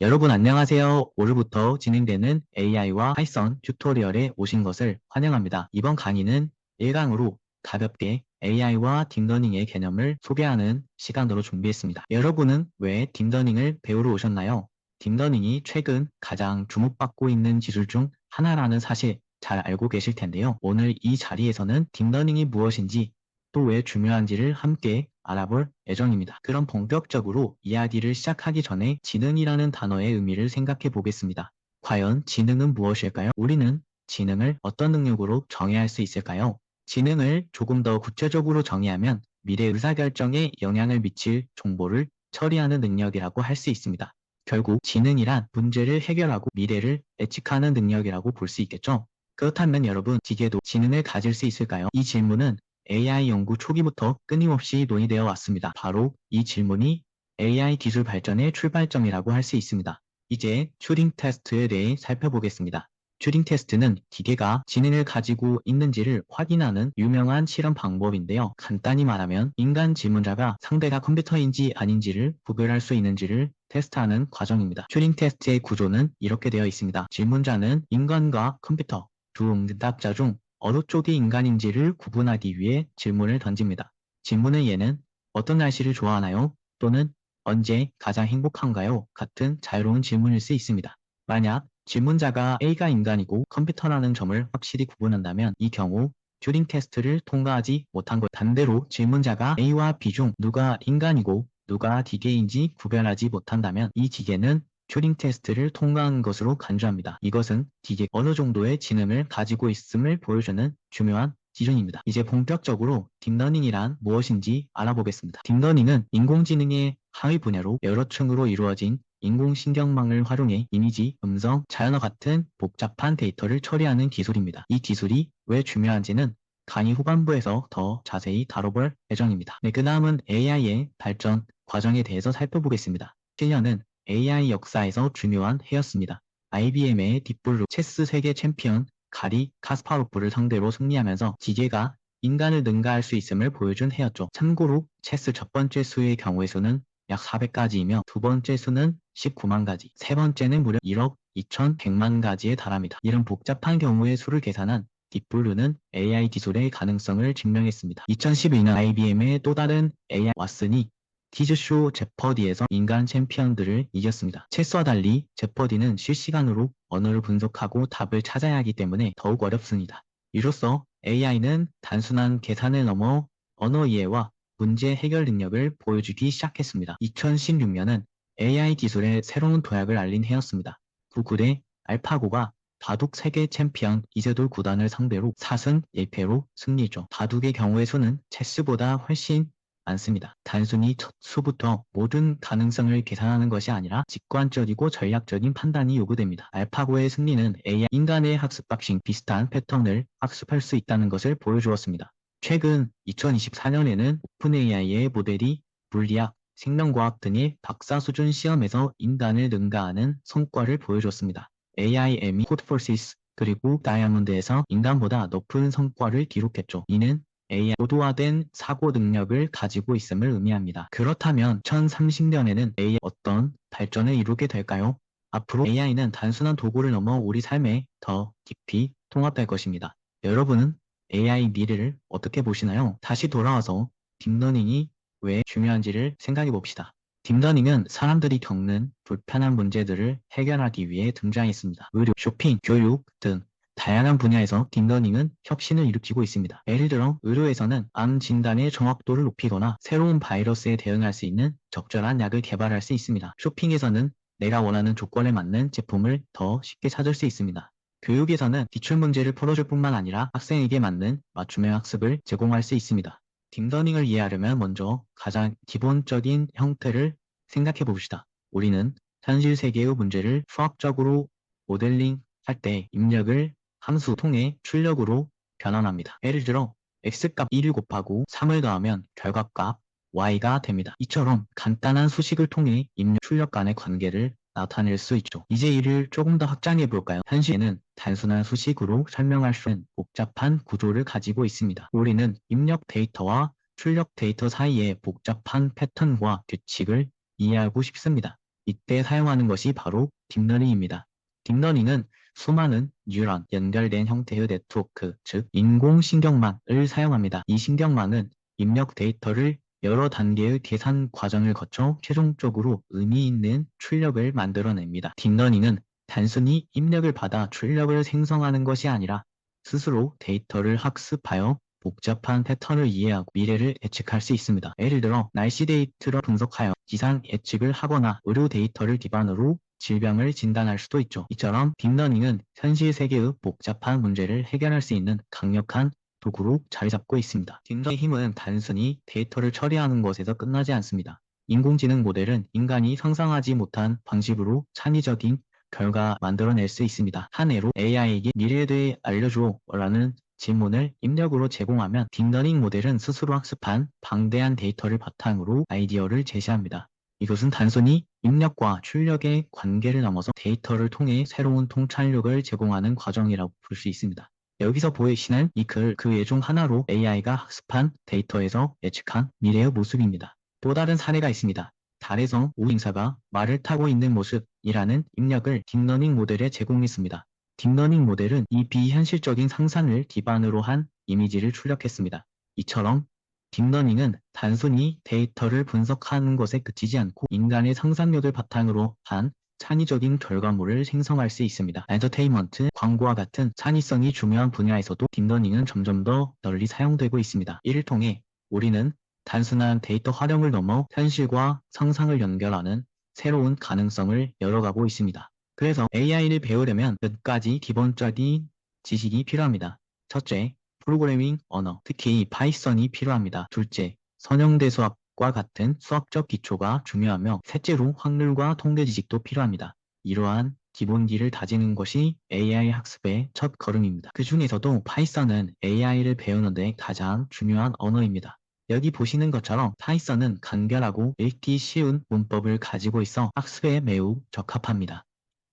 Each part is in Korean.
여러분 안녕하세요. 오늘부터 진행되는 AI와 파이썬 튜토리얼에 오신 것을 환영합니다. 이번 강의는 1강으로 가볍게 AI와 딥러닝의 개념을 소개하는 시간으로 준비했습니다. 여러분은 왜 딥러닝을 배우러 오셨나요? 딥러닝이 최근 가장 주목받고 있는 기술 중 하나라는 사실 잘 알고 계실 텐데요. 오늘 이 자리에서는 딥러닝이 무엇인지 또 왜 중요한지를 함께 알아볼 예정입니다. 그럼 본격적으로 이야기를 시작하기 전에 지능이라는 단어의 의미를 생각해 보겠습니다. 과연 지능은 무엇일까요? 우리는 지능을 어떤 능력으로 정의할 수 있을까요? 지능을 조금 더 구체적으로 정의하면 미래 의사결정에 영향을 미칠 정보를 처리하는 능력이라고 할 수 있습니다. 결국 지능이란 문제를 해결하고 미래를 예측하는 능력이라고 볼 수 있겠죠? 그렇다면 여러분, 기계도 지능을 가질 수 있을까요? 이 질문은 AI 연구 초기부터 끊임없이 논의되어 왔습니다. 바로 이 질문이 AI 기술 발전의 출발점이라고 할 수 있습니다. 이제 튜링 테스트에 대해 살펴보겠습니다. 튜링 테스트는 기계가 지능을 가지고 있는지를 확인하는 유명한 실험 방법인데요. 간단히 말하면 인간 질문자가 상대가 컴퓨터인지 아닌지를 구별할 수 있는지를 테스트하는 과정입니다. 튜링 테스트의 구조는 이렇게 되어 있습니다. 질문자는 인간과 컴퓨터, 두 응답자 중 어느 쪽이 인간인지를 구분하기 위해 질문을 던집니다. 질문의 예는 어떤 날씨를 좋아하나요? 또는 언제 가장 행복한가요? 같은 자유로운 질문일 수 있습니다. 만약 질문자가 A가 인간이고 컴퓨터라는 점을 확실히 구분한다면 이 경우 튜링 테스트를 통과하지 못한 것. 반대로 질문자가 A와 B 중 누가 인간이고 누가 기계인지 구별하지 못한다면 이 기계는 튜링 테스트를 통과한 것으로 간주합니다. 이것은 기계 어느 정도의 지능을 가지고 있음을 보여주는 중요한 기준입니다. 이제 본격적으로 딥러닝이란 무엇인지 알아보겠습니다. 딥러닝은 인공지능의 하위 분야로 여러 층으로 이루어진 인공신경망을 활용해 이미지, 음성, 자연어 같은 복잡한 데이터를 처리하는 기술입니다. 이 기술이 왜 중요한지는 강의 후반부에서 더 자세히 다뤄볼 예정입니다. 그 다음은 AI의 발전 과정에 대해서 살펴보겠습니다. 7년은 AI 역사에서 중요한 해였습니다. IBM의 딥블루 체스 세계 챔피언 가리 카스파로프를 상대로 승리하면서 기계가 인간을 능가할 수 있음을 보여준 해였죠. 참고로 체스 첫 번째 수의 경우의 수는 약 400가지이며 두 번째 수는 19만 가지, 세 번째는 무려 1억 2,100만 가지에 달합니다. 이런 복잡한 경우의 수를 계산한 딥블루는 AI 기술의 가능성을 증명했습니다. 2012년 IBM의 또 다른 AI 왓슨이 퀴즈쇼 제퍼디에서 인간 챔피언들을 이겼습니다. 체스와 달리 제퍼디는 실시간으로 언어를 분석하고 답을 찾아야 하기 때문에 더욱 어렵습니다. 이로써 AI는 단순한 계산을 넘어 언어 이해와 문제 해결 능력을 보여주기 시작했습니다. 2016년은 AI 기술의 새로운 도약을 알린 해였습니다. 구글의 알파고가 바둑 세계 챔피언 이세돌 구단을 상대로 4승 1패로 승리죠. 바둑의 경우의 수는 체스보다 훨씬 많습니다. 단순히 첫 수부터 모든 가능성을 계산하는 것이 아니라 직관적이고 전략적인 판단이 요구됩니다. 알파고의 승리는 AI 인간의 학습 방식 비슷한 패턴을 학습할 수 있다는 것을 보여주었습니다. 최근 2024년에는 오픈AI의 모델이 물리학, 생명과학 등의 박사 수준 시험에서 인간을 능가하는 성과를 보여줬습니다. AIM이 코드포시스 그리고 다이아몬드에서 인간보다 높은 성과를 기록했죠. 이는 AI 고도화된 사고 능력을 가지고 있음을 의미합니다. 그렇다면 2030년에는 AI 어떤 발전을 이루게 될까요? 앞으로 AI는 단순한 도구를 넘어 우리 삶에 더 깊이 통합될 것입니다. 여러분은 AI 미래를 어떻게 보시나요? 다시 돌아와서 딥러닝이 왜 중요한지를 생각해 봅시다. 딥러닝은 사람들이 겪는 불편한 문제들을 해결하기 위해 등장했습니다. 의료, 쇼핑, 교육 등 다양한 분야에서 딥러닝은 혁신을 일으키고 있습니다. 예를 들어 의료에서는 암 진단의 정확도를 높이거나 새로운 바이러스에 대응할 수 있는 적절한 약을 개발할 수 있습니다. 쇼핑에서는 내가 원하는 조건에 맞는 제품을 더 쉽게 찾을 수 있습니다. 교육에서는 기출문제를 풀어줄 뿐만 아니라 학생에게 맞는 맞춤형 학습을 제공할 수 있습니다. 딥러닝을 이해하려면 먼저 가장 기본적인 형태를 생각해 봅시다. 우리는 현실 세계의 문제를 수학적으로 모델링 할 때 입력을 함수 통해 출력으로 변환합니다. 예를 들어 x값 1을 곱하고 3을 더하면 결과값 y가 됩니다. 이처럼 간단한 수식을 통해 입력 출력 간의 관계를 나타낼 수 있죠. 이제 이를 조금 더 확장해 볼까요? 현실에는 단순한 수식으로 설명할 수 있는 복잡한 구조를 가지고 있습니다. 우리는 입력 데이터와 출력 데이터 사이의 복잡한 패턴과 규칙을 이해하고 싶습니다. 이때 사용하는 것이 바로 딥러닝입니다. 딥러닝은 수많은 뉴런, 연결된 형태의 네트워크, 즉 인공신경망을 사용합니다. 이 신경망은 입력 데이터를 여러 단계의 계산 과정을 거쳐 최종적으로 의미 있는 출력을 만들어냅니다. 딥러닝은 단순히 입력을 받아 출력을 생성하는 것이 아니라 스스로 데이터를 학습하여 복잡한 패턴을 이해하고 미래를 예측할 수 있습니다. 예를 들어 날씨 데이터를 분석하여 기상 예측을 하거나 의료 데이터를 기반으로 질병을 진단할 수도 있죠. 이처럼 딥러닝은 현실 세계의 복잡한 문제를 해결할 수 있는 강력한 도구로 자리 잡고 있습니다. 딥러닝의 힘은 단순히 데이터를 처리하는 것에서 끝나지 않습니다. 인공지능 모델은 인간이 상상하지 못한 방식으로 창의적인 결과 만들어낼 수 있습니다. 한 예로 AI에게 미래에 대해 알려줘 라는 질문을 입력으로 제공하면 딥러닝 모델은 스스로 학습한 방대한 데이터를 바탕으로 아이디어를 제시합니다. 이것은 단순히 입력과 출력의 관계를 넘어서 데이터를 통해 새로운 통찰력을 제공하는 과정이라고 볼 수 있습니다. 여기서 보이시는 이 글, 그 예 중 하나로 AI가 학습한 데이터에서 예측한 미래의 모습입니다. 또 다른 사례가 있습니다. 달에서 우주행사가 말을 타고 있는 모습이라는 입력을 딥러닝 모델에 제공했습니다. 딥러닝 모델은 이 비현실적인 상상을 기반으로 한 이미지를 출력했습니다. 이처럼 딥러닝은 단순히 데이터를 분석하는 것에 그치지 않고 인간의 상상력을 바탕으로 한 창의적인 결과물을 생성할 수 있습니다. 엔터테인먼트, 광고와 같은 창의성이 중요한 분야에서도 딥러닝은 점점 더 널리 사용되고 있습니다. 이를 통해 우리는 단순한 데이터 활용을 넘어 현실과 상상을 연결하는 새로운 가능성을 열어가고 있습니다. 그래서 AI를 배우려면 몇 가지 기본적인 지식이 필요합니다. 첫째, 프로그래밍 언어, 특히 파이썬이 필요합니다. 둘째, 선형대 수학과 같은 수학적 기초가 중요하며 셋째로 확률과 통계 지식도 필요합니다. 이러한 기본기를 다지는 것이 AI 학습의 첫 걸음입니다. 그 중에서도 파이썬은 AI를 배우는 데 가장 중요한 언어입니다. 여기 보시는 것처럼 파이썬은 간결하고 읽기 쉬운 문법을 가지고 있어 학습에 매우 적합합니다.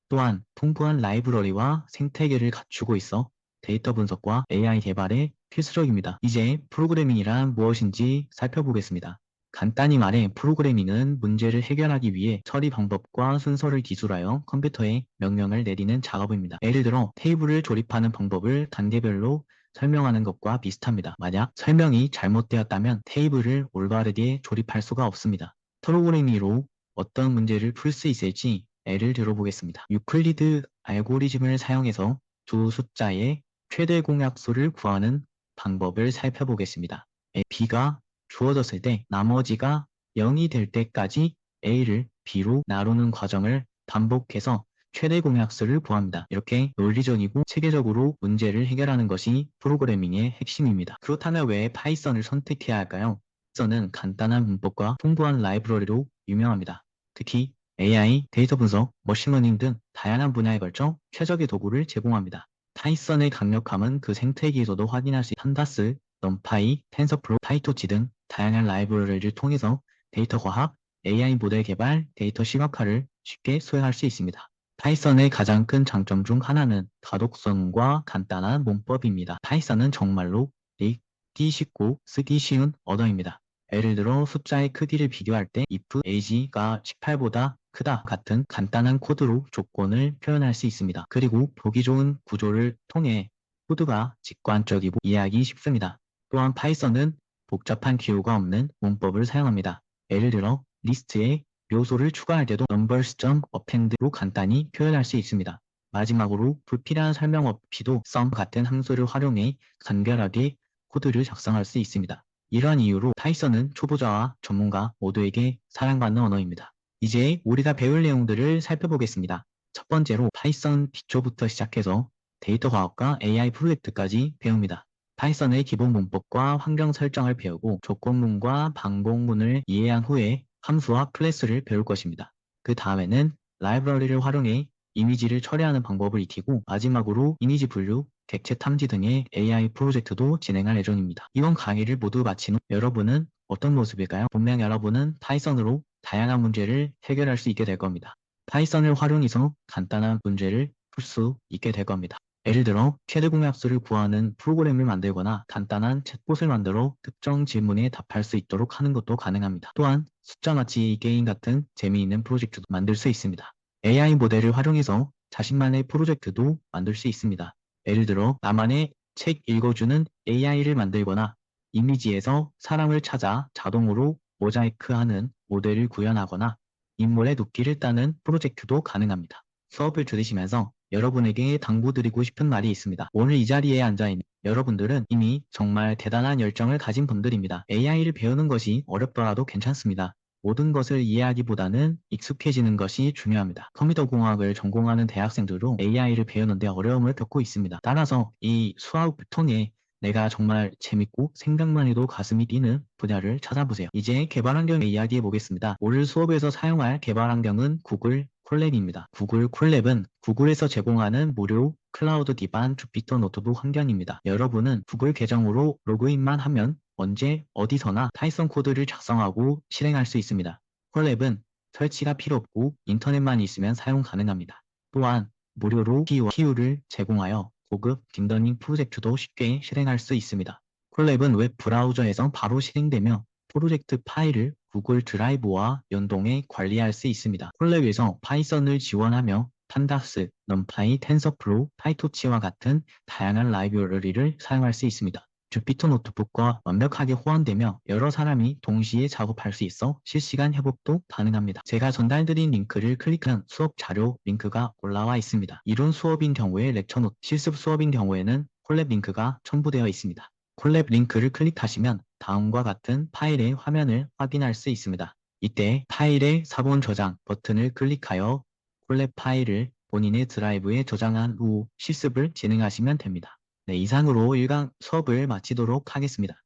또한 풍부한 라이브러리와 생태계를 갖추고 있어 데이터 분석과 AI 개발에 필수적입니다. 이제 프로그래밍이란 무엇인지 살펴보겠습니다. 간단히 말해 프로그래밍은 문제를 해결하기 위해 처리 방법과 순서를 기술하여 컴퓨터에 명령을 내리는 작업입니다. 예를 들어 테이블을 조립하는 방법을 단계별로 설명하는 것과 비슷합니다. 만약 설명이 잘못되었다면 테이블을 올바르게 조립할 수가 없습니다. 프로그래밍으로 어떤 문제를 풀 수 있을지 예를 들어보겠습니다. 유클리드 알고리즘을 사용해서 두 숫자의 최대 공약수를 구하는 방법을 살펴보겠습니다. B가 주어졌을 때 나머지가 0이 될 때까지 A를 B로 나누는 과정을 반복해서 최대 공약수를 구합니다. 이렇게 논리적이고 체계적으로 문제를 해결하는 것이 프로그래밍의 핵심입니다. 그렇다면 왜 파이썬을 선택해야 할까요? 파이썬은 간단한 문법과 풍부한 라이브러리로 유명합니다. 특히 AI, 데이터 분석, 머신러닝 등 다양한 분야에 걸쳐 최적의 도구를 제공합니다. 파이썬의 강력함은 그 생태계에서도 확인할 수 있는 판다스, 넘파이, 텐서플로, 파이토치 등 다양한 라이브러리를 통해서 데이터 과학, AI 모델 개발, 데이터 시각화를 쉽게 수행할 수 있습니다. 파이썬의 가장 큰 장점 중 하나는 가독성과 간단한 문법입니다. 파이썬은 정말로 읽기 쉽고 쓰기 쉬운 언어입니다. 예를 들어 숫자의 크기를 비교할 때 if age가 18보다 크다 같은 간단한 코드로 조건을 표현할 수 있습니다. 그리고 보기 좋은 구조를 통해 코드가 직관적이고 이해하기 쉽습니다. 또한 파이썬은 복잡한 기호가 없는 문법을 사용합니다. 예를 들어 리스트에 요소를 추가할 때도 numbers.append로 간단히 표현할 수 있습니다. 마지막으로 불필요한 설명 없이도 sum 같은 함수를 활용해 간결하게 코드를 작성할 수 있습니다. 이러한 이유로 파이썬은 초보자와 전문가 모두에게 사랑받는 언어입니다. 이제 우리가 배울 내용들을 살펴보겠습니다. 첫 번째로 파이썬 기초부터 시작해서 데이터 과학과 AI 프로젝트까지 배웁니다. 파이썬의 기본 문법과 환경 설정을 배우고 조건문과 반복문을 이해한 후에 함수와 클래스를 배울 것입니다. 그 다음에는 라이브러리를 활용해 이미지를 처리하는 방법을 익히고 마지막으로 이미지 분류, 객체 탐지 등의 AI 프로젝트도 진행할 예정입니다. 이번 강의를 모두 마친 후 여러분은 어떤 모습일까요? 분명 여러분은 파이썬으로 다양한 문제를 해결할 수 있게 될 겁니다. 파이썬을 활용해서 간단한 문제를 풀 수 있게 될 겁니다. 예를 들어 최대 공약수를 구하는 프로그램을 만들거나 간단한 챗봇을 만들어 특정 질문에 답할 수 있도록 하는 것도 가능합니다. 또한 숫자 맞추기 게임 같은 재미있는 프로젝트도 만들 수 있습니다. AI 모델을 활용해서 자신만의 프로젝트도 만들 수 있습니다. 예를 들어 나만의 책 읽어주는 AI를 만들거나 이미지에서 사람을 찾아 자동으로 모자이크하는 모델을 구현하거나 인물의 눕기를 따는 프로젝트도 가능합니다. 수업을 들으시면서 여러분에게 당부드리고 싶은 말이 있습니다. 오늘 이 자리에 앉아있는 여러분들은 이미 정말 대단한 열정을 가진 분들입니다. AI를 배우는 것이 어렵더라도 괜찮습니다. 모든 것을 이해하기보다는 익숙해지는 것이 중요합니다. 컴퓨터공학을 전공하는 대학생들도 AI를 배우는데 어려움을 겪고 있습니다. 따라서 이 수업을 통해 내가 정말 재밌고 생각만 해도 가슴이 뛰는 분야를 찾아보세요. 이제 개발 환경을 이야기해 보겠습니다. 오늘 수업에서 사용할 개발 환경은 구글 콜랩입니다. 구글 콜랩은 구글에서 제공하는 무료 클라우드 기반 주피터 노트북 환경입니다. 여러분은 구글 계정으로 로그인만 하면 언제 어디서나 파이썬 코드를 작성하고 실행할 수 있습니다. 콜랩은 설치가 필요 없고 인터넷만 있으면 사용 가능합니다. 또한 무료로 PU를 제공하여 고급 딥러닝 프로젝트도 쉽게 실행할 수 있습니다. 콜랩은 웹 브라우저에서 바로 실행되며 프로젝트 파일을 구글 드라이브와 연동해 관리할 수 있습니다. 콜랩에서 파이썬을 지원하며 판다스, 넘파이, 텐서플로우, 파이토치와 같은 다양한 라이브러리를 사용할 수 있습니다. 주피터 노트북과 완벽하게 호환되며 여러 사람이 동시에 작업할 수 있어 실시간 협업도 가능합니다. 제가 전달드린 링크를 클릭한 수업 자료 링크가 올라와 있습니다. 이론 수업인 경우에 렉처 노트, 실습 수업인 경우에는 콜랩 링크가 첨부되어 있습니다. 콜랩 링크를 클릭하시면 다음과 같은 파일의 화면을 확인할 수 있습니다. 이때 파일의 사본 저장 버튼을 클릭하여 콜랩 파일을 본인의 드라이브에 저장한 후 실습을 진행하시면 됩니다. 네, 이상으로 1강 수업을 마치도록 하겠습니다.